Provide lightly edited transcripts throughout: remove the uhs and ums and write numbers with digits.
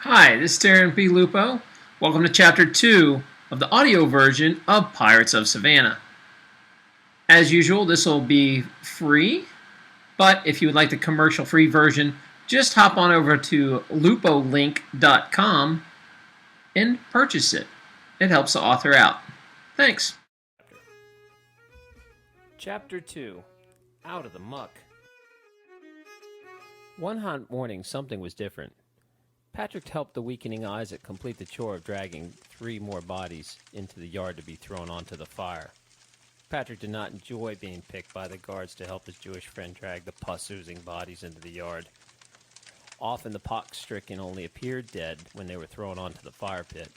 Hi, this is Darren P. Lupo. Welcome to Chapter 2 of the audio version of Pirates of Savannah. As usual, this will be free, but if you would like the commercial-free version, just hop on over to lupolilink.com and purchase it. It helps the author out. Thanks. Chapter 2 Out of the Muck. One hot morning, something was different. Patrick helped the weakening Isaac complete the chore of dragging 3 more bodies into the yard to be thrown onto the fire. Patrick did not enjoy being picked by the guards to help his Jewish friend drag the pus-oozing bodies into the yard. Often the pox-stricken only appeared dead when they were thrown onto the fire pit.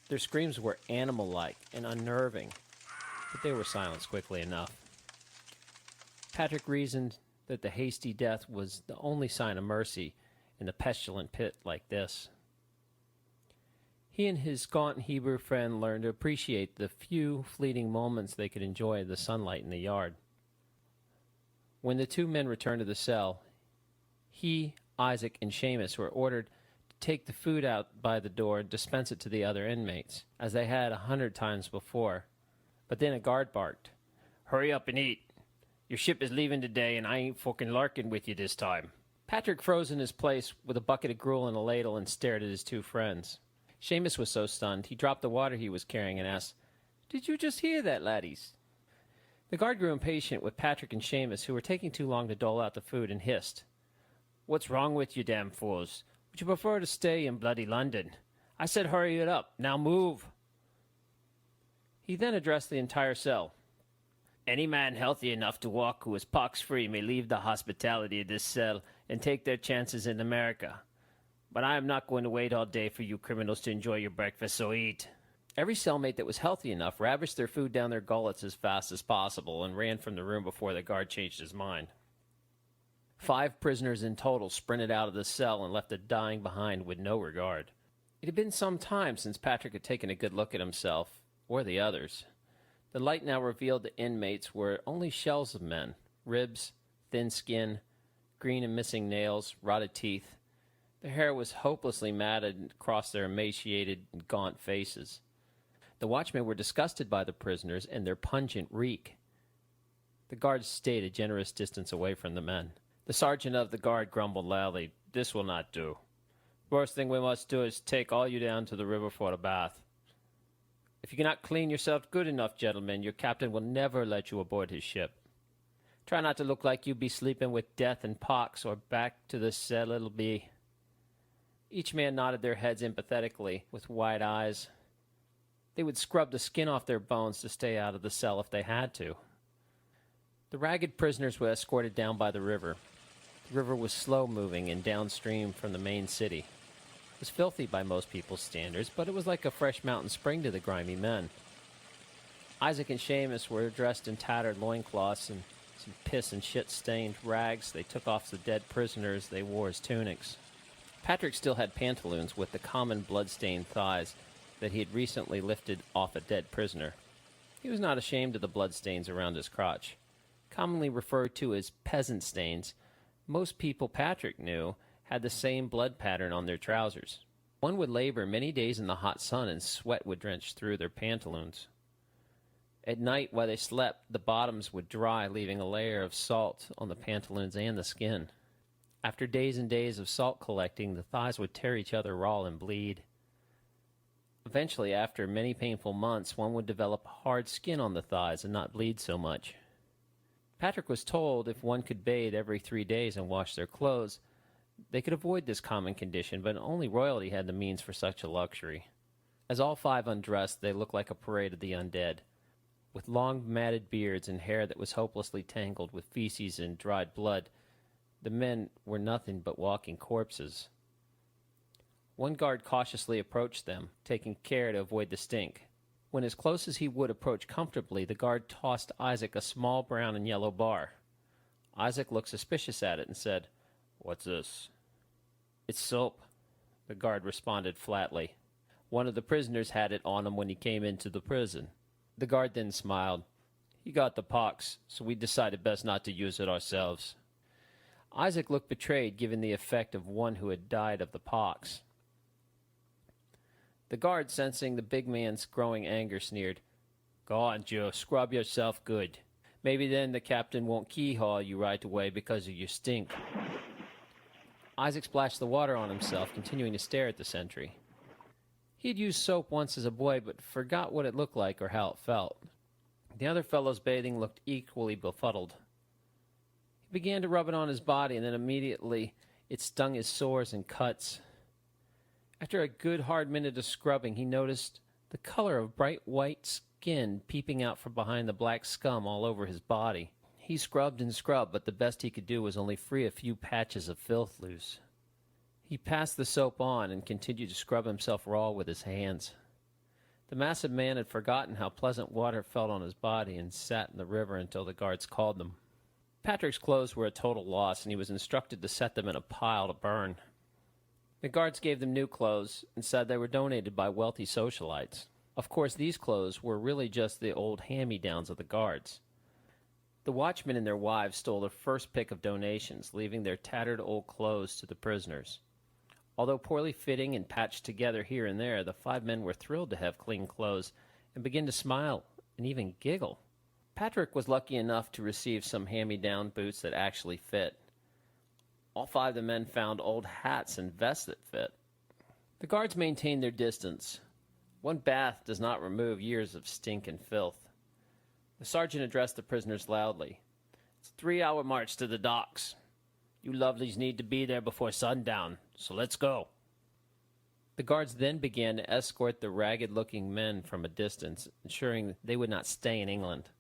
Their screams were animal-like and unnerving, but they were silenced quickly enough. Patrick reasoned that the hasty death was the only sign of mercy in the pestilent pit like this. He and his gaunt Hebrew friend learned to appreciate the few fleeting moments they could enjoy of the sunlight in the yard. When the 2 men returned to the cell, he, Isaac, and Seamus were ordered to take the food out by the door and dispense it to the other inmates, as they had 100 times before. But then a guard barked, "Hurry up and eat. Your ship is leaving today, and I ain't fucking larking with you this time." Patrick froze in his place with a bucket of gruel and a ladle and stared at his 2 friends. Seamus was so stunned, he dropped the water he was carrying and asked, "Did you just hear that, laddies?" The guard grew impatient with Patrick and Seamus, who were taking too long to dole out the food, and hissed, "What's wrong with you, damn fools? Would you prefer to stay in bloody London? I said hurry it up. Now move." He then addressed the entire cell. "Any man healthy enough to walk who is pox-free may leave the hospitality of this cell and take their chances in America. But I am not going to wait all day for you criminals to enjoy your breakfast, so eat." Every cellmate that was healthy enough ravished their food down their gullets as fast as possible and ran from the room before the guard changed his mind. 5 prisoners in total sprinted out of the cell and left the dying behind with no regard. It had been some time since Patrick had taken a good look at himself, or the others. The light now revealed the inmates were only shells of men, ribs, thin skin, green and missing nails, rotted teeth. Their hair was hopelessly matted across their emaciated and gaunt faces. The watchmen were disgusted by the prisoners and their pungent reek. The guards stayed a generous distance away from the men. The sergeant of the guard grumbled loudly, "This will not do. First thing we must do is take all you down to the river for a bath. If you cannot clean yourself good enough, gentlemen, your captain will never let you aboard his ship. Try not to look like you be sleeping with death and pox, or back to the cell it'll be." Each man nodded their heads empathetically, with wide eyes. They would scrub the skin off their bones to stay out of the cell if they had to. The ragged prisoners were escorted down by the river. The river was slow-moving and downstream from the main city. It was filthy by most people's standards, but it was like a fresh mountain spring to the grimy men. Isaac and Seamus were dressed in tattered loincloths and some piss and shit-stained rags they took off the dead prisoners they wore as tunics. Patrick still had pantaloons with the common blood-stained thighs that he had recently lifted off a dead prisoner. He was not ashamed of the bloodstains around his crotch. Commonly referred to as peasant stains, most people Patrick knew had the same blood pattern on their trousers. One would labor many days in the hot sun and sweat would drench through their pantaloons. At night, while they slept, the bottoms would dry, leaving a layer of salt on the pantaloons and the skin. After days and days of salt collecting, the thighs would tear each other raw and bleed. Eventually, after many painful months, one would develop hard skin on the thighs and not bleed so much. Patrick was told if one could bathe every 3 days and wash their clothes, they could avoid this common condition, but only royalty had the means for such a luxury. As all 5 undressed, they looked like a parade of the undead, with long matted beards and hair that was hopelessly tangled with feces and dried blood. The men were nothing but walking corpses. One guard cautiously approached them, taking care to avoid the stink. When as close as he would approach comfortably, the guard tossed Isaac a small brown and yellow bar. Isaac looked suspicious at it and said, "What's this?" "It's soap," the guard responded flatly. "One of the prisoners had it on him when he came into the prison." The guard then smiled. "He got the pox, so we decided best not to use it ourselves." Isaac looked betrayed, given the effect of one who had died of the pox. The guard, sensing the big man's growing anger, sneered, "Go on, Joe, scrub yourself good. Maybe then the captain won't keyhaul you right away because of your stink." Isaac splashed the water on himself, continuing to stare at the sentry. He had used soap once as a boy, but forgot what it looked like or how it felt. The other fellows bathing looked equally befuddled. He began to rub it on his body, and then immediately it stung his sores and cuts. After a good hard minute of scrubbing, he noticed the color of bright white skin peeping out from behind the black scum all over his body. He scrubbed and scrubbed, but the best he could do was only free a few patches of filth loose. He passed the soap on and continued to scrub himself raw with his hands. The massive man had forgotten how pleasant water felt on his body and sat in the river until the guards called them. Patrick's clothes were a total loss, and he was instructed to set them in a pile to burn. The guards gave them new clothes and said they were donated by wealthy socialites. Of course, these clothes were really just the old hand-me-downs of the guards. The watchmen and their wives stole the first pick of donations, leaving their tattered old clothes to the prisoners. Although poorly fitting and patched together here and there, the 5 men were thrilled to have clean clothes and began to smile and even giggle. Patrick was lucky enough to receive some hand-me-down boots that actually fit. All 5 of the men found old hats and vests that fit. The guards maintained their distance. One bath does not remove years of stink and filth. The sergeant addressed the prisoners loudly. "It's a 3-hour march to the docks. You lovelies need to be there before sundown, so let's go." The guards then began to escort the ragged-looking men from a distance, ensuring they would not stay in England.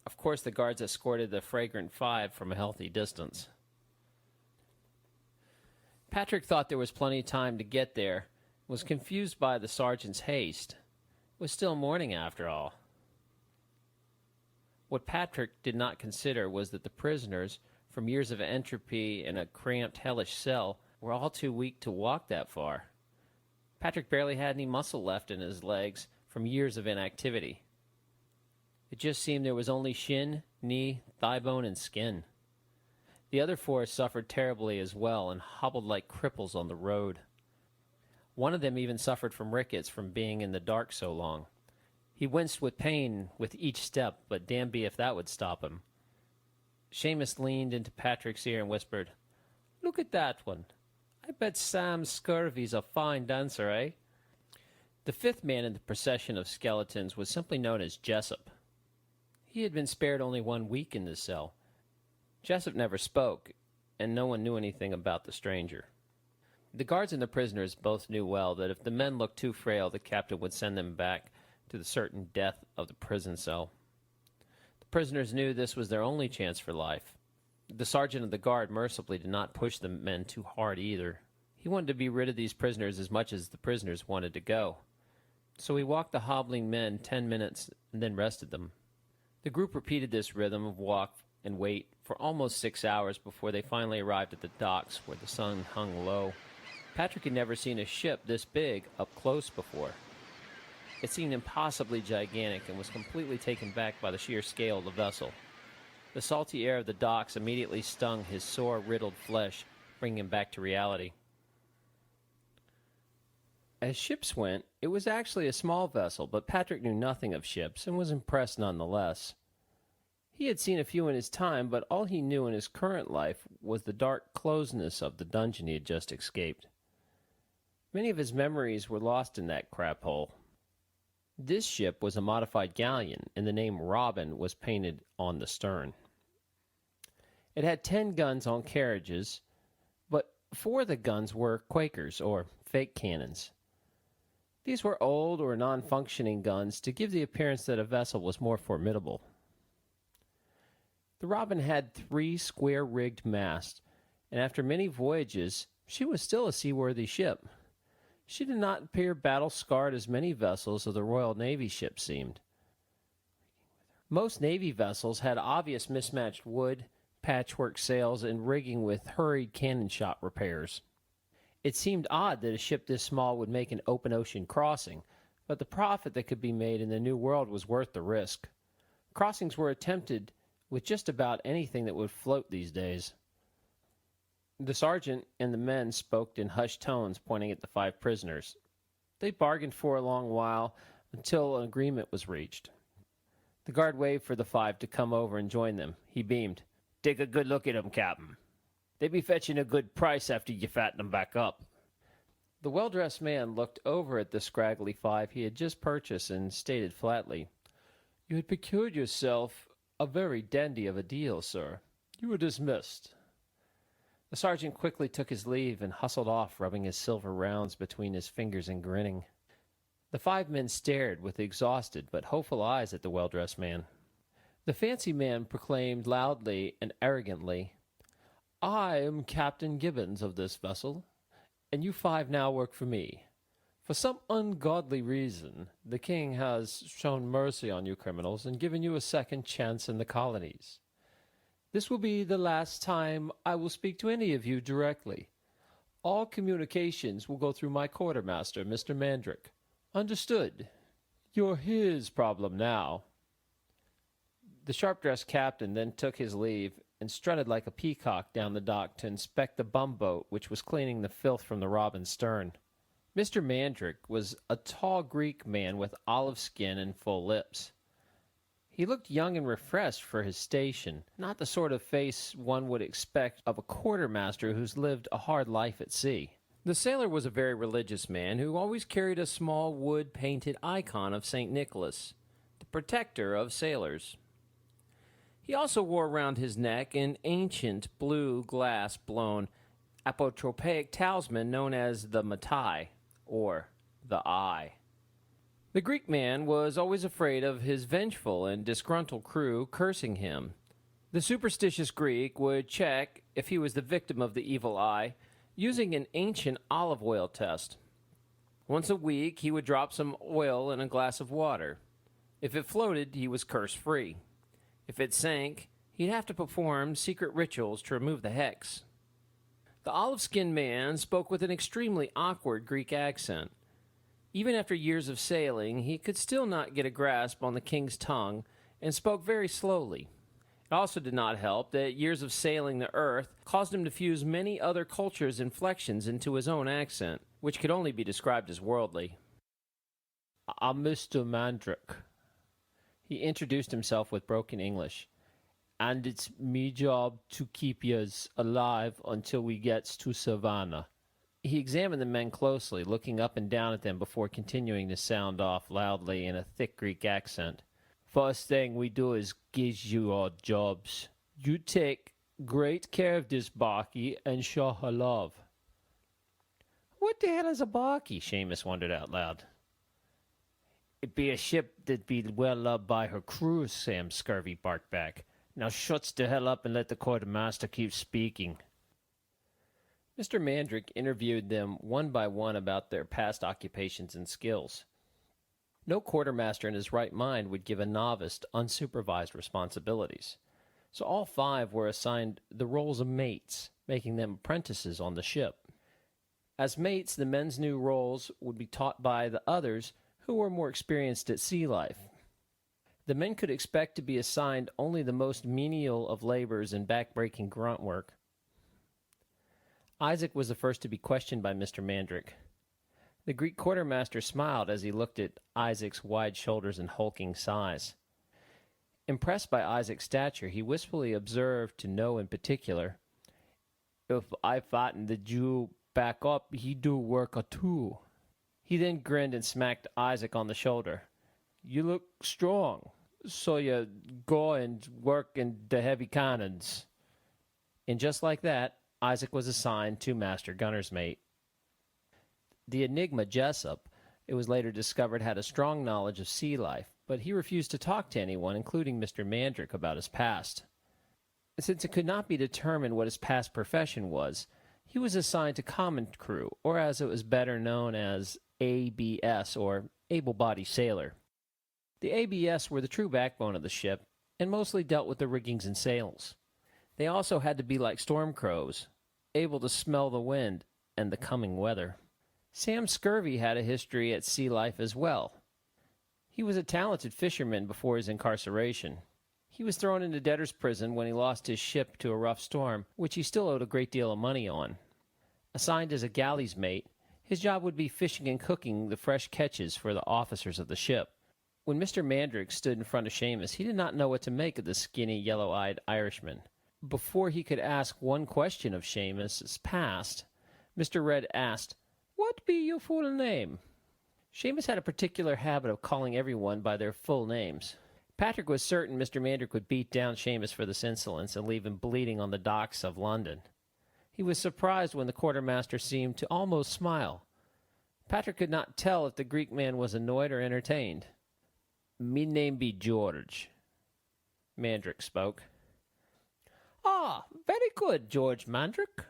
Of course, the guards escorted the fragrant 5 from a healthy distance. Patrick thought there was plenty of time to get there, and was confused by the sergeant's haste. It was still morning after all. What Patrick did not consider was that the prisoners, from years of entropy in a cramped, hellish cell, were all too weak to walk that far. Patrick barely had any muscle left in his legs from years of inactivity. It just seemed there was only shin, knee, thigh bone, and skin. The other 4 suffered terribly as well and hobbled like cripples on the road. One of them even suffered from rickets from being in the dark so long. He winced with pain with each step, but damn be if that would stop him. Seamus leaned into Patrick's ear and whispered, "Look at that one. I bet Sam Scurvy's a fine dancer, eh?" The 5th man in the procession of skeletons was simply known as Jessup. He had been spared only 1 week in this cell. Jessup never spoke, and no one knew anything about the stranger. The guards and the prisoners both knew well that if the men looked too frail, the captain would send them back to the certain death of the prison cell. The prisoners knew this was their only chance for life. The sergeant of the guard mercifully did not push the men too hard either. He wanted to be rid of these prisoners as much as the prisoners wanted to go. So he walked the hobbling men 10 minutes and then rested them. The group repeated this rhythm of walk and wait for almost 6 hours before they finally arrived at the docks where the sun hung low. Patrick had never seen a ship this big up close before. It seemed impossibly gigantic and was completely taken back by the sheer scale of the vessel. The salty air of the docks immediately stung his sore, riddled flesh, bringing him back to reality. As ships went, it was actually a small vessel, but Patrick knew nothing of ships and was impressed nonetheless. He had seen a few in his time, but all he knew in his current life was the dark closeness of the dungeon he had just escaped. Many of his memories were lost in that crap hole. This ship was a modified galleon, and the name Robin was painted on the stern. It had 10 guns on carriages, but 4 of the guns were Quakers, or fake cannons. These were old or non-functioning guns to give the appearance that a vessel was more formidable. The Robin had 3 square-rigged masts, and after many voyages, she was still a seaworthy ship. She did not appear battle-scarred as many vessels of the Royal Navy ships seemed. Most Navy vessels had obvious mismatched wood, patchwork sails, and rigging with hurried cannon shot repairs. It seemed odd that a ship this small would make an open ocean crossing, but the profit that could be made in the New World was worth the risk. Crossings were attempted with just about anything that would float these days. The sergeant and the men spoke in hushed tones, pointing at the 5 prisoners. They bargained for a long while until an agreement was reached. The guard waved for the 5 to come over and join them. He beamed. "Take a good look at 'em, Captain. They be fetching a good price after you fatten 'em back up." The well-dressed man looked over at the scraggly 5 he had just purchased and stated flatly, "You had procured yourself a very dandy of a deal, sir. You were dismissed." The sergeant quickly took his leave and hustled off, rubbing his silver rounds between his fingers and grinning. The 5 men stared with exhausted but hopeful eyes at the well-dressed man. The fancy man proclaimed loudly and arrogantly, "I am Captain Gibbons of this vessel, and you 5 now work for me. For some ungodly reason, the king has shown mercy on you criminals and given you a second chance in the colonies. This will be the last time I will speak to any of you directly. All communications will go through my quartermaster, Mr. Mandrick. Understood? You're his problem now." The sharp-dressed captain then took his leave and strutted like a peacock down the dock to inspect the bumboat which was cleaning the filth from the Robin's stern. Mr. Mandrick was a tall Greek man with olive skin and full lips. He looked young and refreshed for his station, not the sort of face one would expect of a quartermaster who's lived a hard life at sea. The sailor was a very religious man who always carried a small wood-painted icon of St. Nicholas, the protector of sailors. He also wore around his neck an ancient blue glass-blown apotropaic talisman known as the Matai, or the Eye. The Greek man was always afraid of his vengeful and disgruntled crew cursing him. The superstitious Greek would check if he was the victim of the evil eye using an ancient olive oil test. Once a week, he would drop some oil in a glass of water. If it floated, he was curse-free. If it sank, he'd have to perform secret rituals to remove the hex. The olive-skinned man spoke with an extremely awkward Greek accent. Even after years of sailing, he could still not get a grasp on the king's tongue and spoke very slowly. It also did not help that years of sailing the earth caused him to fuse many other cultures' inflections into his own accent, which could only be described as worldly. "I'm Mr. Mandrick." He introduced himself with broken English. "And it's me job to keep yez alive until we gets to Savannah." He examined the men closely, looking up and down at them before continuing to sound off loudly in a thick Greek accent. "First thing we do is gives you our jobs. You take great care of this barkie and show her love." "What the hell is a barkie?" Seamus wondered out loud. "It be a ship that be well loved by her crew," Sam Scurvy barked back. "Now shuts the hell up and let the quartermaster keep speaking." Mr. Mandrick interviewed them one by one about their past occupations and skills. No quartermaster in his right mind would give a novice unsupervised responsibilities, so all 5 were assigned the roles of mates, making them apprentices on the ship. As mates, the men's new roles would be taught by the others who were more experienced at sea life. The men could expect to be assigned only the most menial of labors and back-breaking grunt work. Isaac was the first to be questioned by Mr. Mandrick. The Greek quartermaster smiled as he looked at Isaac's wide shoulders and hulking size. Impressed by Isaac's stature, he wistfully observed to no in particular, "If I fatten the Jew back up, he do work a too." He then grinned and smacked Isaac on the shoulder. "You look strong, so you go and work in the heavy cannons." And just like that, Isaac was assigned to Master Gunner's Mate. The enigma Jessup, it was later discovered, had a strong knowledge of sea life, but he refused to talk to anyone, including Mr. Mandrick, about his past. Since it could not be determined what his past profession was, he was assigned to common crew, or as it was better known as ABS, or able-bodied sailor. The ABS were the true backbone of the ship, and mostly dealt with the riggings and sails. They also had to be like storm crows, able to smell the wind and the coming weather. Sam Scurvy had a history at sea life as well. He was a talented fisherman before his incarceration. He was thrown into debtor's prison when he lost his ship to a rough storm, which he still owed a great deal of money on. Assigned as a galley's mate, His job would be fishing and cooking the fresh catches for the officers of the ship. When Mr. Mandrick stood in front of Seamus, he did not know what to make of the skinny, yellow-eyed Irishman. Before he could ask one question of Seamus's past, Mr. Red asked, "What be your full name?" Seamus had a particular habit of calling everyone by their full names. Patrick was certain Mr. Mandrick would beat down Seamus for this insolence and leave him bleeding on the docks of London. He was surprised when the quartermaster seemed to almost smile. Patrick could not tell if the Greek man was annoyed or entertained. "Me name be George," Mandrick spoke. "Ah, very good, George Mandrick."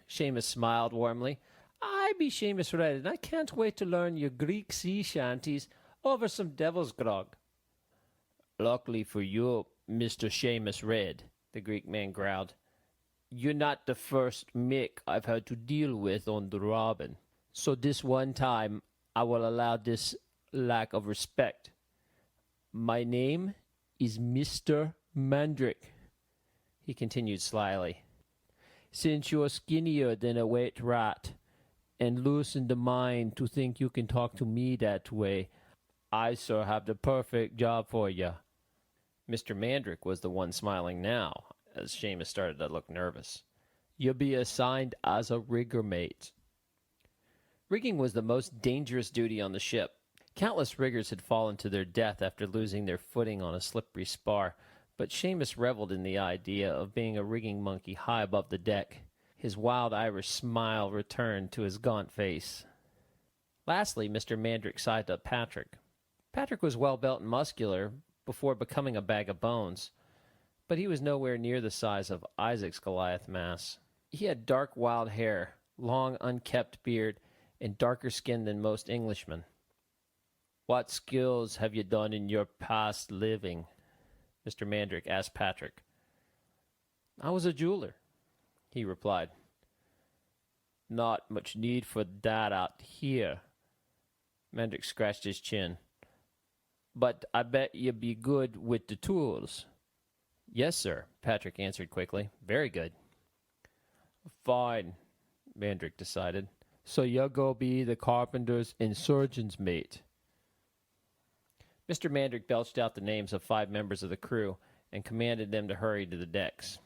Seamus smiled warmly. "I be Seamus Red, and I can't wait to learn your Greek sea shanties over some devil's grog." "Luckily for you, Mr. Seamus Red," the Greek man growled, "you're not the first Mick I've had to deal with on the Robin. So this one time, I will allow this lack of respect. My name is Mr. Mandrick," he continued slyly. "Since you're skinnier than a wet rat, and loose in the mind to think you can talk to me that way, I, sir, have the perfect job for you." Mr. Mandrick was the one smiling now, as Seamus started to look nervous. "You'll be assigned as a rigger mate." Rigging was the most dangerous duty on the ship. Countless riggers had fallen to their death after losing their footing on a slippery spar, but Seamus reveled in the idea of being a rigging monkey high above the deck. His wild Irish smile returned to his gaunt face. Lastly, Mr. Mandrick sized up Patrick. Patrick was well built and muscular before becoming a bag of bones, but he was nowhere near the size of Isaac's Goliath mass. He had dark wild hair, long unkempt beard, and darker skin than most Englishmen. "What skills have you done in your past living?" Mr. Mandrick asked Patrick. "I was a jeweler," he replied. "Not much need for that out here." Mandrick scratched his chin. "But I bet you be good with the tools." "Yes, sir," Patrick answered quickly. "Very good." "Fine," Mandrick decided. "So you'll go be the carpenter's and surgeon's mate." Mr. Mandrick belched out the names of 5 members of the crew and commanded them to hurry to the decks.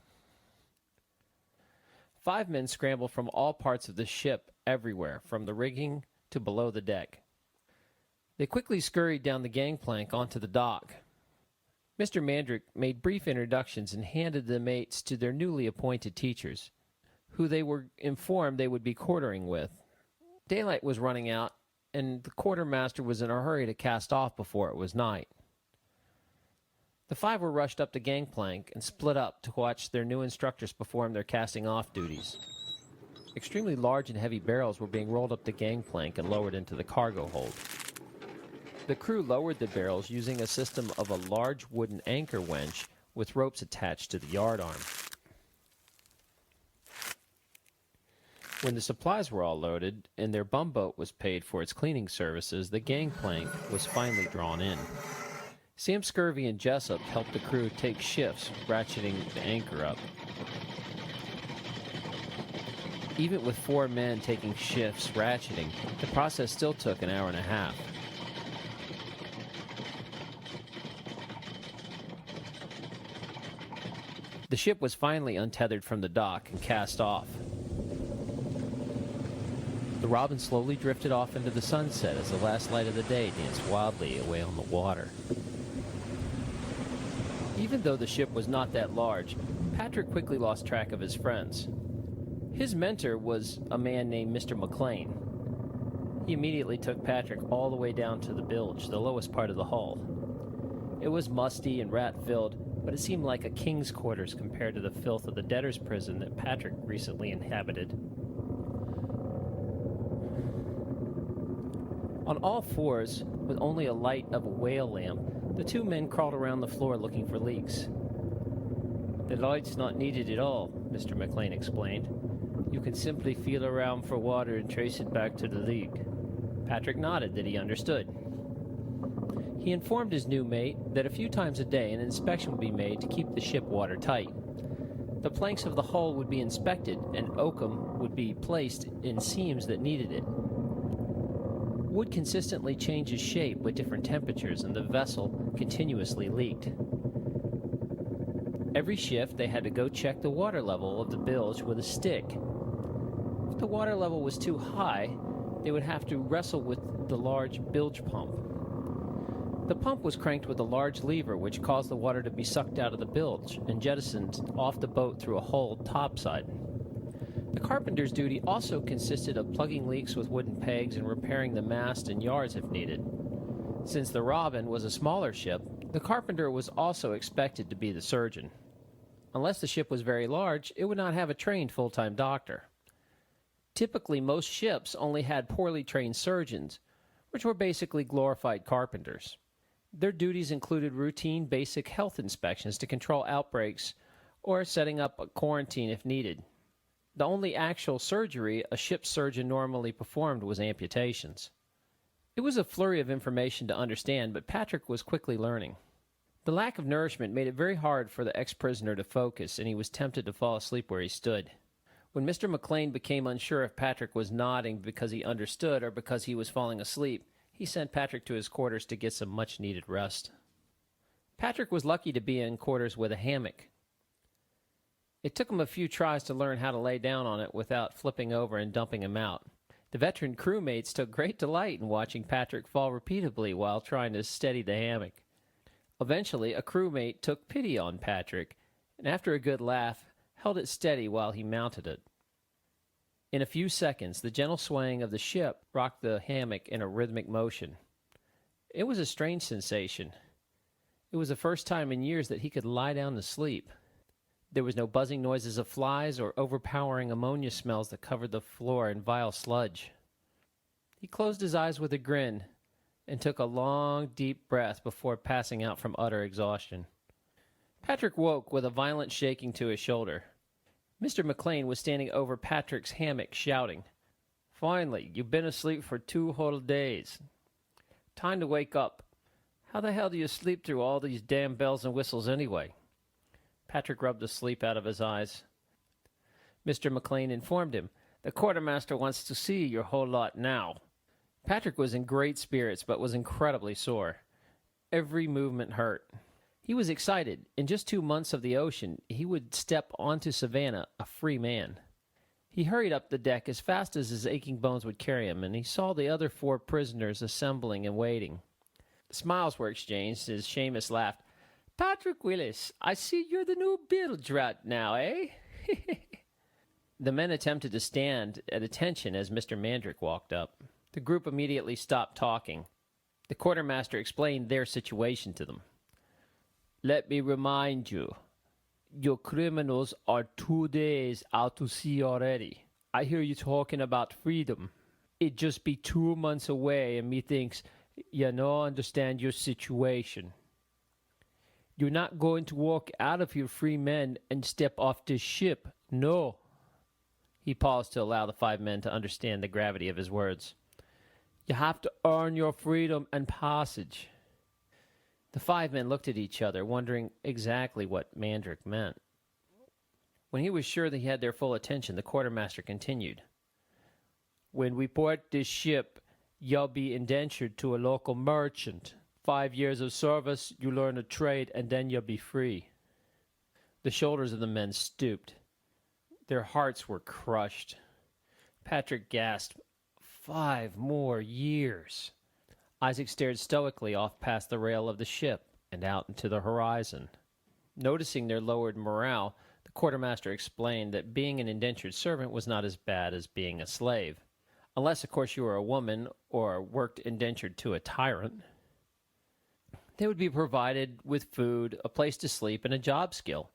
5 men scrambled from all parts of the ship everywhere, from the rigging to below the deck. They quickly scurried down the gangplank onto the dock. Mr. Mandrick made brief introductions and handed the mates to their newly appointed teachers, who they were informed they would be quartering with. Daylight was running out, and the quartermaster was in a hurry to cast off before it was night. The 5 were rushed up the gangplank and split up to watch their new instructors perform their casting-off duties. Extremely large and heavy barrels were being rolled up the gangplank and lowered into the cargo hold. The crew lowered the barrels using a system of a large wooden anchor winch with ropes attached to the yardarm. When the supplies were all loaded and their bumboat was paid for its cleaning services, the gangplank was finally drawn in. Sam Scurvy and Jessup helped the crew take shifts, ratcheting the anchor up. Even with 4 men taking shifts ratcheting, the process still took an hour and a half. The ship was finally untethered from the dock and cast off. The Robin slowly drifted off into the sunset as the last light of the day danced wildly away on the water. Even though the ship was not that large, Patrick quickly lost track of his friends. His mentor was a man named Mr. McLean. He immediately took Patrick all the way down to the bilge, the lowest part of the hull. It was musty and rat-filled, but it seemed like a king's quarters compared to the filth of the debtor's prison that Patrick recently inhabited. On all fours, with only a light of a whale lamp, the 2 men crawled around the floor looking for leaks. "The light's not needed at all," Mr. McLean explained. "You can simply feel around for water and trace it back to the leak." Patrick nodded that he understood. He informed his new mate that a few times a day an inspection would be made to keep the ship watertight. The planks of the hull would be inspected, and oakum would be placed in seams that needed it. would consistently change its shape with different temperatures, and the vessel continuously leaked. Every shift, they had to go check the water level of the bilge with a stick. If the water level was too high, they would have to wrestle with the large bilge pump. The pump was cranked with a large lever which caused the water to be sucked out of the bilge and jettisoned off the boat through a hole topside. The carpenter's duty also consisted of plugging leaks with wooden pegs and repairing the mast and yards if needed. Since the Robin was a smaller ship, the carpenter was also expected to be the surgeon. Unless the ship was very large, it would not have a trained full-time doctor. Typically, most ships only had poorly trained surgeons, which were basically glorified carpenters. Their duties included routine basic health inspections to control outbreaks or setting up a quarantine if needed. The only actual surgery a ship's surgeon normally performed was amputations. It was a flurry of information to understand, but Patrick was quickly learning. The lack of nourishment made it very hard for the ex-prisoner to focus, and he was tempted to fall asleep where he stood. When Mr. McLean became unsure if Patrick was nodding because he understood or because he was falling asleep, he sent Patrick to his quarters to get some much-needed rest. Patrick was lucky to be in quarters with a hammock. It took him a few tries to learn how to lay down on it without flipping over and dumping him out. The veteran crewmates took great delight in watching Patrick fall repeatedly while trying to steady the hammock. Eventually, a crewmate took pity on Patrick, and after a good laugh, held it steady while he mounted it. In a few seconds, the gentle swaying of the ship rocked the hammock in a rhythmic motion. It was a strange sensation. It was the first time in years that he could lie down to sleep. There was no buzzing noises of flies or overpowering ammonia smells that covered the floor in vile sludge. He closed his eyes with a grin and took a long, deep breath before passing out from utter exhaustion. Patrick woke with a violent shaking to his shoulder. Mr. McLean was standing over Patrick's hammock, shouting, "Finally, you've been asleep for 2 whole days. Time to wake up. How the hell do you sleep through all these damn bells and whistles anyway?" Patrick rubbed the sleep out of his eyes. Mr. McLean informed him, "The quartermaster wants to see your whole lot now." Patrick was in great spirits, but was incredibly sore. Every movement hurt. He was excited. In just 2 months of the ocean, he would step onto Savannah a free man. He hurried up the deck as fast as his aching bones would carry him, and he saw the other 4 prisoners assembling and waiting. Smiles were exchanged as Seamus laughed. "Patrick Willis, I see you're the new bilge rat now, eh?" The men attempted to stand at attention as Mr. Mandrick walked up. The group immediately stopped talking. The quartermaster explained their situation to them. "Let me remind you, your criminals are 2 days out to sea already. I hear you talking about freedom. It just be 2 months away, and methinks you no understand your situation. You're not going to walk out of here free men and step off this ship, no." He paused to allow the 5 men to understand the gravity of his words. "You have to earn your freedom and passage." The 5 men looked at each other, wondering exactly what Mandrick meant. When he was sure that he had their full attention, the quartermaster continued. "When we port this ship, you'll be indentured to a local merchant. 5 years of service, you learn a trade, and then you'll be free." The shoulders of the men stooped. Their hearts were crushed. Patrick gasped, 5 more years. Isaac stared stoically off past the rail of the ship and out into the horizon. Noticing their lowered morale, the quartermaster explained that being an indentured servant was not as bad as being a slave, unless, of course, you were a woman or worked indentured to a tyrant. They would be provided with food, a place to sleep, and a job skill.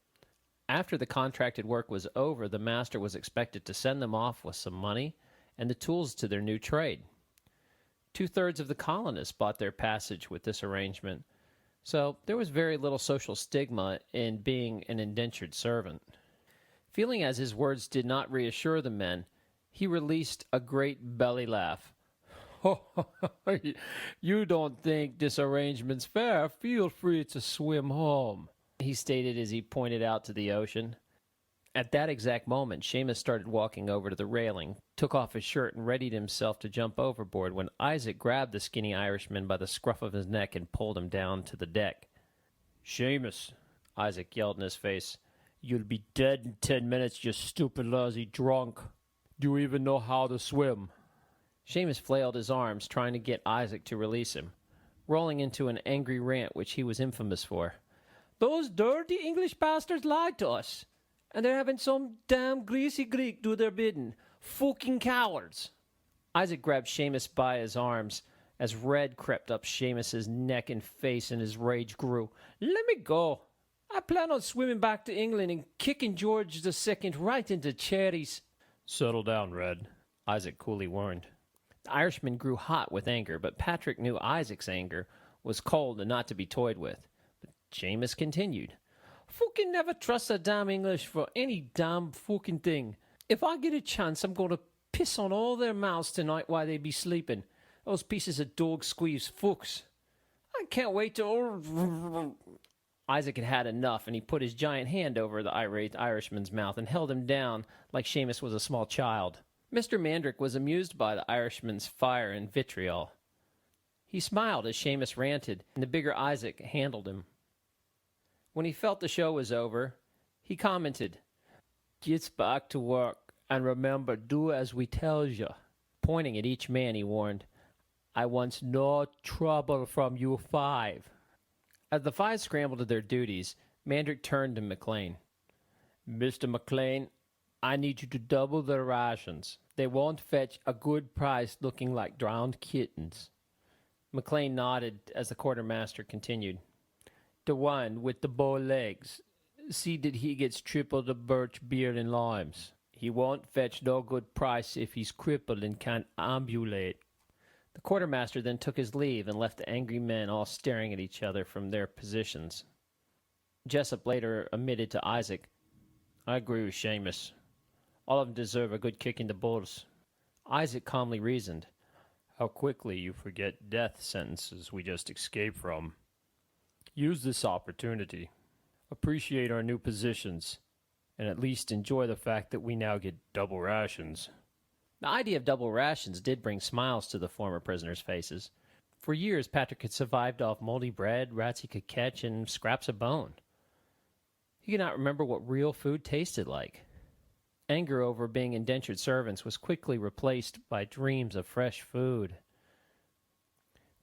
After the contracted work was over, the master was expected to send them off with some money and the tools to their new trade. 2/3 of the colonists bought their passage with this arrangement, so there was very little social stigma in being an indentured servant. Feeling as his words did not reassure the men, he released a great belly laugh. "You don't think this arrangement's fair? Feel free to swim home," he stated as he pointed out to the ocean. At that exact moment, Seamus started walking over to the railing, took off his shirt, and readied himself to jump overboard when Isaac grabbed the skinny Irishman by the scruff of his neck and pulled him down to the deck. "Seamus," Isaac yelled in his face, "you'll be dead in 10 minutes, you stupid lousy drunk. Do you even know how to swim?" Seamus flailed his arms, trying to get Isaac to release him, rolling into an angry rant which he was infamous for. "Those dirty English bastards lied to us, and they're having some damn greasy Greek do their bidding. Fucking cowards!" Isaac grabbed Seamus by his arms as red crept up Seamus's neck and face and his rage grew. "Let me go. I plan on swimming back to England and kicking George II right into cherries." "Settle down, Red," Isaac coolly warned. The Irishman grew hot with anger, but Patrick knew Isaac's anger was cold and not to be toyed with. But Seamus continued. "Fucking never trust a damn English for any damn fucking thing. If I get a chance, I'm going to piss on all their mouths tonight while they be sleeping. Those pieces of dog squeeze fucks. I can't wait to..." Isaac had had enough, and he put his giant hand over the irate Irishman's mouth and held him down like Seamus was a small child. Mr. Mandrick was amused by the Irishman's fire and vitriol. He smiled as Seamus ranted, and the bigger Isaac handled him. When he felt the show was over, he commented, "Gets back to work, and remember, do as we tells you." Pointing at each man, he warned, "I wants no trouble from you five." As the five scrambled to their duties, Mandrick turned to McLean. "Mr. McLean, I need you to double their rations. They won't fetch a good price looking like drowned kittens." McLean nodded as the quartermaster continued. "The one with the bow legs, see that he gets triple the birch beer and limes. He won't fetch no good price if he's crippled and can't ambulate." The quartermaster then took his leave and left the angry men all staring at each other from their positions. Jessup later admitted to Isaac, "I agree with Seamus. All of them deserve a good kick in the balls." Isaac calmly reasoned, "How quickly you forget death sentences we just escaped from. Use this opportunity. Appreciate our new positions, and at least enjoy the fact that we now get double rations." The idea of double rations did bring smiles to the former prisoners' faces. For years, Patrick had survived off moldy bread, rats he could catch, and scraps of bone. He could not remember what real food tasted like. Anger over being indentured servants was quickly replaced by dreams of fresh food.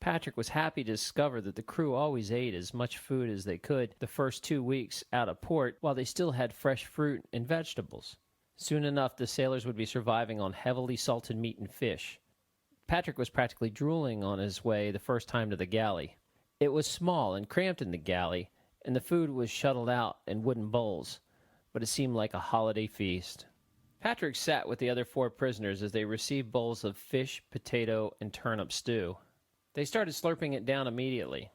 Patrick was happy to discover that the crew always ate as much food as they could the first 2 weeks out of port while they still had fresh fruit and vegetables. Soon enough, the sailors would be surviving on heavily salted meat and fish. Patrick was practically drooling on his way the first time to the galley. It was small and cramped in the galley, and the food was shuttled out in wooden bowls, but it seemed like a holiday feast. Patrick sat with the other 4 prisoners as they received bowls of fish, potato, and turnip stew. They started slurping it down immediately.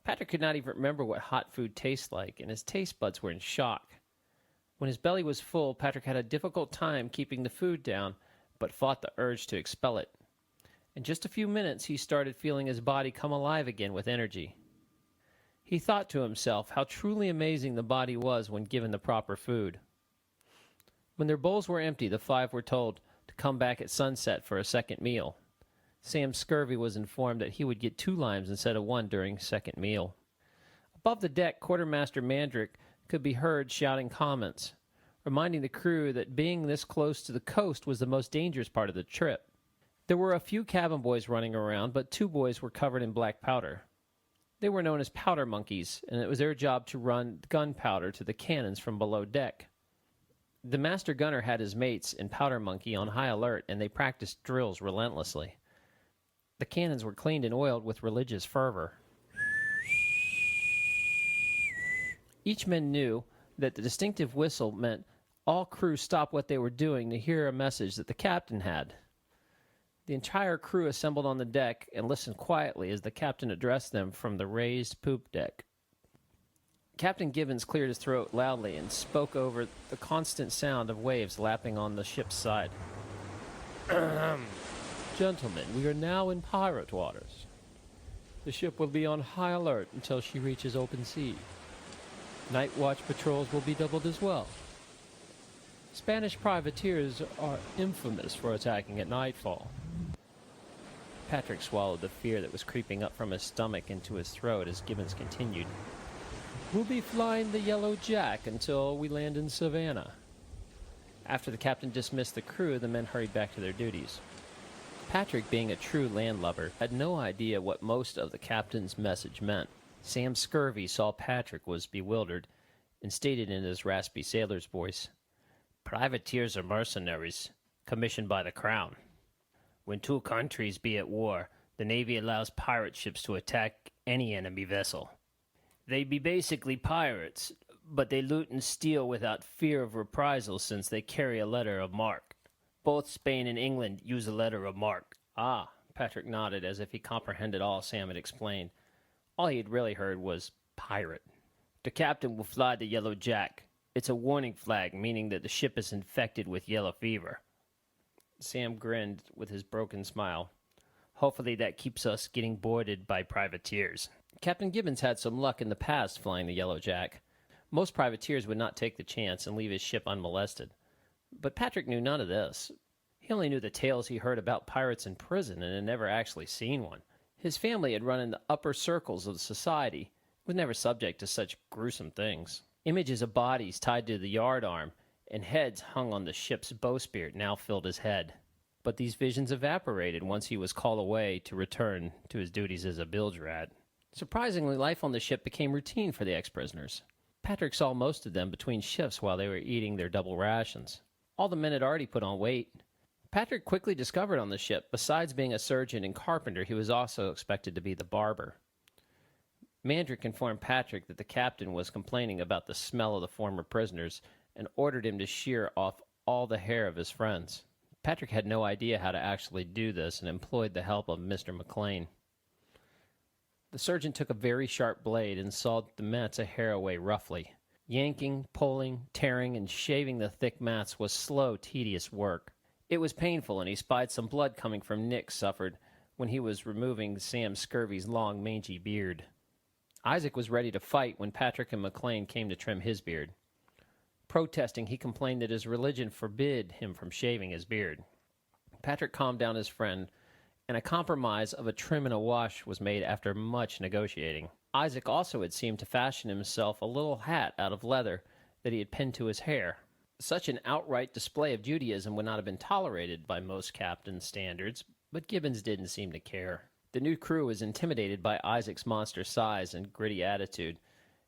Patrick could not even remember what hot food tastes like, and his taste buds were in shock. When his belly was full, Patrick had a difficult time keeping the food down, but fought the urge to expel it. In just a few minutes, he started feeling his body come alive again with energy. He thought to himself how truly amazing the body was when given the proper food. When their bowls were empty, the 5 were told to come back at sunset for a second meal. Sam Scurvy was informed that he would get 2 limes instead of 1 during second meal. Above the deck, Quartermaster Mandrick could be heard shouting comments, reminding the crew that being this close to the coast was the most dangerous part of the trip. There were a few cabin boys running around, but 2 boys were covered in black powder. They were known as powder monkeys, and it was their job to run gunpowder to the cannons from below deck. The master gunner had his mates and powder monkey on high alert, and they practiced drills relentlessly. The cannons were cleaned and oiled with religious fervor. Each man knew that the distinctive whistle meant all crew stopped what they were doing to hear a message that the captain had. The entire crew assembled on the deck and listened quietly as the captain addressed them from the raised poop deck. Captain Gibbons cleared his throat loudly and spoke over the constant sound of waves lapping on the ship's side. "Gentlemen, we are now in pirate waters. The ship will be on high alert until she reaches open sea. Night watch patrols will be doubled as well. Spanish privateers are infamous for attacking at nightfall. Patrick swallowed the fear that was creeping up from his stomach into his throat as Gibbons continued. We'll be flying the Yellow Jack until we land in Savannah. After the captain dismissed the crew, the men hurried back to their duties. Patrick, being a true landlubber, had no idea what most of the captain's message meant. Sam Scurvy saw Patrick was bewildered and stated in his raspy sailor's voice, Privateers are mercenaries, commissioned by the Crown. When two countries be at war, the Navy allows pirate ships to attack any enemy vessel. They be basically pirates, but they loot and steal without fear of reprisal since they carry a letter of marque. Both Spain and England use a letter of marque. Ah, Patrick nodded as if he comprehended all Sam had explained. All he had really heard was pirate. The captain will fly the Yellow Jack. It's a warning flag, meaning that the ship is infected with yellow fever. Sam grinned with his broken smile. Hopefully that keeps us getting boarded by privateers. Captain Gibbons had some luck in the past flying the Yellow Jack. Most privateers would not take the chance and leave his ship unmolested. But Patrick knew none of this. He only knew the tales he heard about pirates in prison and had never actually seen one. His family had run in the upper circles of society, was never subject to such gruesome things. Images of bodies tied to the yardarm and heads hung on the ship's bowsprit now filled his head. But these visions evaporated once he was called away to return to his duties as a bilge rat. Surprisingly, life on the ship became routine for the ex-prisoners. Patrick saw most of them between shifts while they were eating their double rations. All the men had already put on weight. Patrick quickly discovered on the ship, besides being a surgeon and carpenter, he was also expected to be the barber. Mandrick informed Patrick that the captain was complaining about the smell of the former prisoners and ordered him to shear off all the hair of his friends. Patrick had no idea how to actually do this and employed the help of Mr. McLean. The surgeon took a very sharp blade and sawed the mats of hair away roughly. Yanking, pulling, tearing, and shaving the thick mats was slow, tedious work. It was painful, and he spied some blood coming from Nick suffered when he was removing Sam Scurvy's long, mangy beard. Isaac was ready to fight when Patrick and McLean came to trim his beard. Protesting, he complained that his religion forbid him from shaving his beard. Patrick calmed down his friend, and a compromise of a trim and a wash was made after much negotiating. Isaac also had seemed to fashion himself a little hat out of leather that he had pinned to his hair. Such an outright display of Judaism would not have been tolerated by most captains' standards, but Gibbons didn't seem to care. The new crew was intimidated by Isaac's monster size and gritty attitude,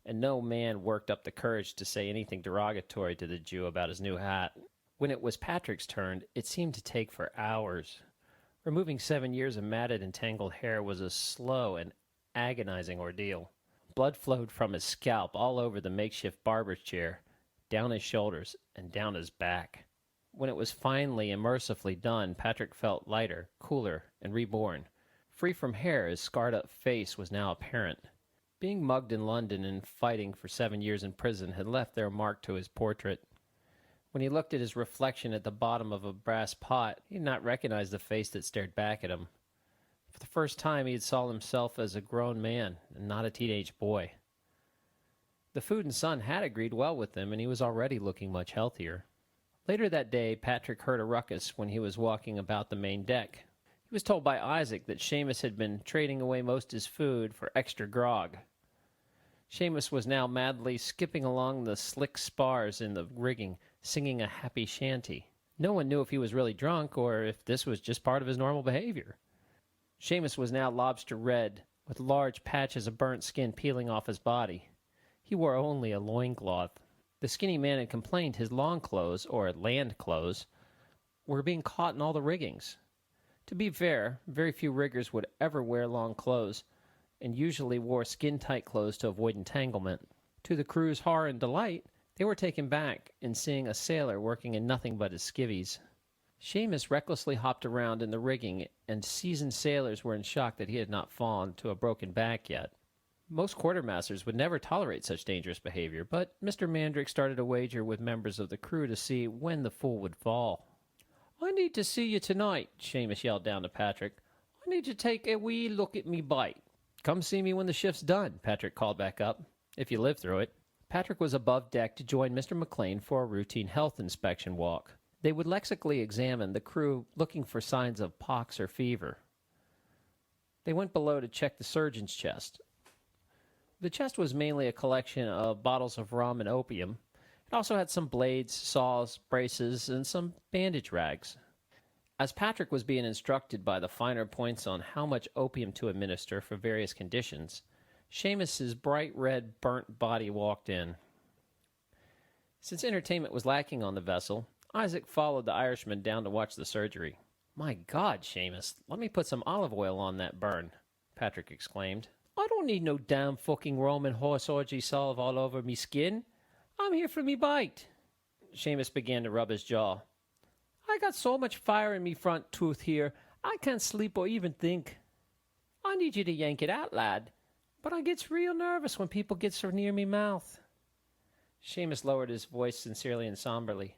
and no man worked up the courage to say anything derogatory to the Jew about his new hat. When it was Patrick's turn, it seemed to take for hours. Removing 7 years of matted and tangled hair was a slow and agonizing ordeal. Blood flowed from his scalp all over the makeshift barber's chair, down his shoulders, and down his back. When it was finally and mercifully done, Patrick felt lighter, cooler, and reborn. Free from hair, his scarred-up face was now apparent. Being mugged in London and fighting for 7 years in prison had left their mark to his portrait. When he looked at his reflection at the bottom of a brass pot, he did not recognize the face that stared back at him. For the first time, he had saw himself as a grown man and not a teenage boy. The food and sun had agreed well with him, and he was already looking much healthier. Later that day, Patrick heard a ruckus when he was walking about the main deck. He was told by Isaac that Seamus had been trading away most of his food for extra grog. Seamus was now madly skipping along the slick spars in the rigging, singing a happy shanty. No one knew if he was really drunk or if this was just part of his normal behavior. Seamus was now lobster red, with large patches of burnt skin peeling off his body. He wore only a loincloth. The skinny man had complained his long clothes, or land clothes, were being caught in all the riggings. To be fair, very few riggers would ever wear long clothes, and usually wore skin-tight clothes to avoid entanglement. To the crew's horror and delight, they were taken back in seeing a sailor working in nothing but his skivvies. Seamus recklessly hopped around in the rigging, and seasoned sailors were in shock that he had not fallen to a broken back yet. Most quartermasters would never tolerate such dangerous behavior, but Mr. Mandrick started a wager with members of the crew to see when the fool would fall. "I need to see you tonight," Seamus yelled down to Patrick. "I need to take a wee look at me bite." "Come see me when the shift's done," Patrick called back up, "if you live through it." Patrick was above deck to join Mr. McLean for a routine health inspection walk. They would lexically examine the crew looking for signs of pox or fever. They went below to check the surgeon's chest. The chest was mainly a collection of bottles of rum and opium. It also had some blades, saws, braces, and some bandage rags. As Patrick was being instructed by the finer points on how much opium to administer for various conditions, Seamus's bright red, burnt body walked in. Since entertainment was lacking on the vessel, Isaac followed the Irishman down to watch the surgery. "My God, Seamus, let me put some olive oil on that burn," Patrick exclaimed. "I don't need no damn fucking Roman horse orgy salve all over me skin. I'm here for me bite." Seamus began to rub his jaw. "I got so much fire in me front tooth here, I can't sleep or even think. I need you to yank it out, lad, but I gets real nervous when people get so near me mouth." Seamus lowered his voice sincerely and somberly.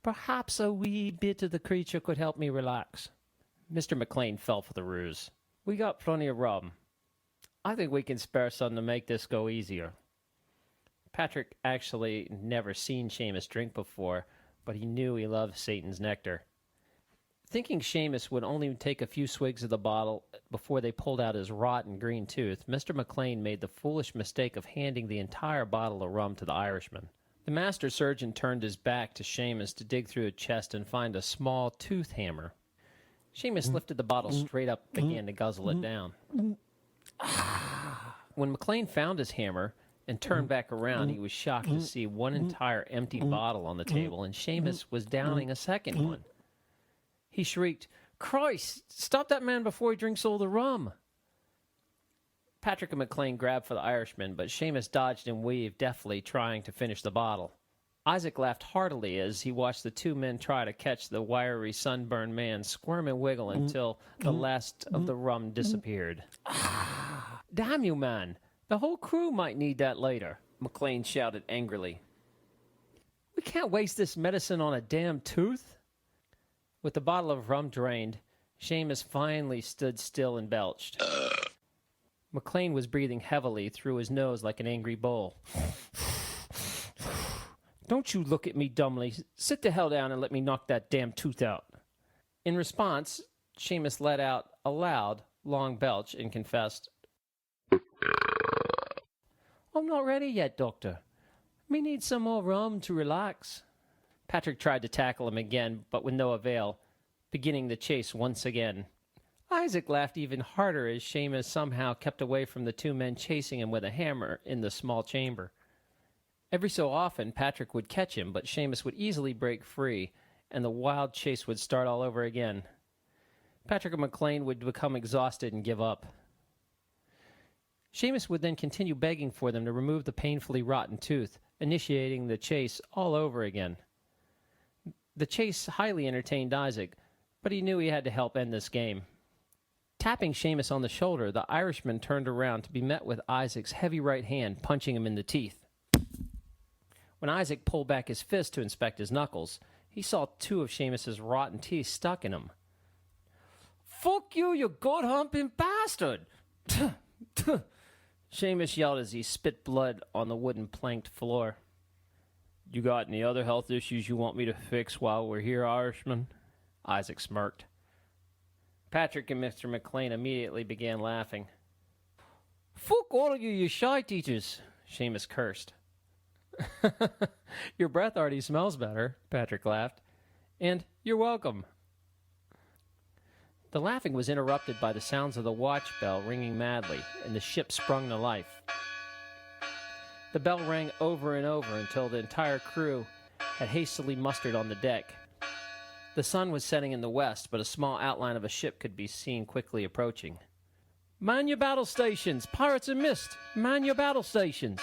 "Perhaps a wee bit of the creature could help me relax." Mr. McLean fell for the ruse. "We got plenty of rum. I think we can spare some to make this go easier." Patrick actually never seen Seamus drink before, but he knew he loved Satan's nectar. Thinking Seamus would only take a few swigs of the bottle before they pulled out his rotten green tooth, Mr. McLean made the foolish mistake of handing the entire bottle of rum to the Irishman. The master surgeon turned his back to Seamus to dig through a chest and find a small tooth hammer. Seamus lifted the bottle straight up and began to guzzle it down. When McLean found his hammer and turned back around, he was shocked to see one entire empty bottle on the table, and Seamus was downing a second one. He shrieked, "Christ, stop that man before he drinks all the rum!" Patrick and McLean grabbed for the Irishman, but Seamus dodged and weaved deftly, trying to finish the bottle. Isaac laughed heartily as he watched the two men try to catch the wiry, sunburned man squirm and wiggle until the last of the rum disappeared. "Damn you, man! The whole crew might need that later," McLean shouted angrily. "We can't waste this medicine on a damn tooth." With the bottle of rum drained, Seamus finally stood still and belched. McLean was breathing heavily through his nose like an angry bull. "Don't you look at me dumbly. Sit the hell down and let me knock that damn tooth out." In response, Seamus let out a loud, long belch and confessed, "I'm not ready yet, Doctor. Me need some more rum to relax." Patrick tried to tackle him again, but with no avail, beginning the chase once again. Isaac laughed even harder as Seamus somehow kept away from the two men chasing him with a hammer in the small chamber. Every so often, Patrick would catch him, but Seamus would easily break free, and the wild chase would start all over again. Patrick and McLean would become exhausted and give up. Seamus would then continue begging for them to remove the painfully rotten tooth, initiating the chase all over again. The chase highly entertained Isaac, but he knew he had to help end this game. Tapping Seamus on the shoulder, the Irishman turned around to be met with Isaac's heavy right hand punching him in the teeth. When Isaac pulled back his fist to inspect his knuckles, he saw two of Seamus's rotten teeth stuck in them. "Fuck you, you goat-humping bastard!" Seamus yelled as he spit blood on the wooden planked floor. "You got any other health issues you want me to fix while we're here, Irishman?" Isaac smirked. Patrick and Mr. McLean immediately began laughing. "Fuck all of you, you shy teachers," Seamus cursed. "Your breath already smells better," Patrick laughed. "And you're welcome." The laughing was interrupted by the sounds of the watch bell ringing madly, and the ship sprung to life. The bell rang over and over until the entire crew had hastily mustered on the deck. The sun was setting in the west, but a small outline of a ship could be seen quickly approaching. "Man your battle stations! Pirates are missed! Man your battle stations!"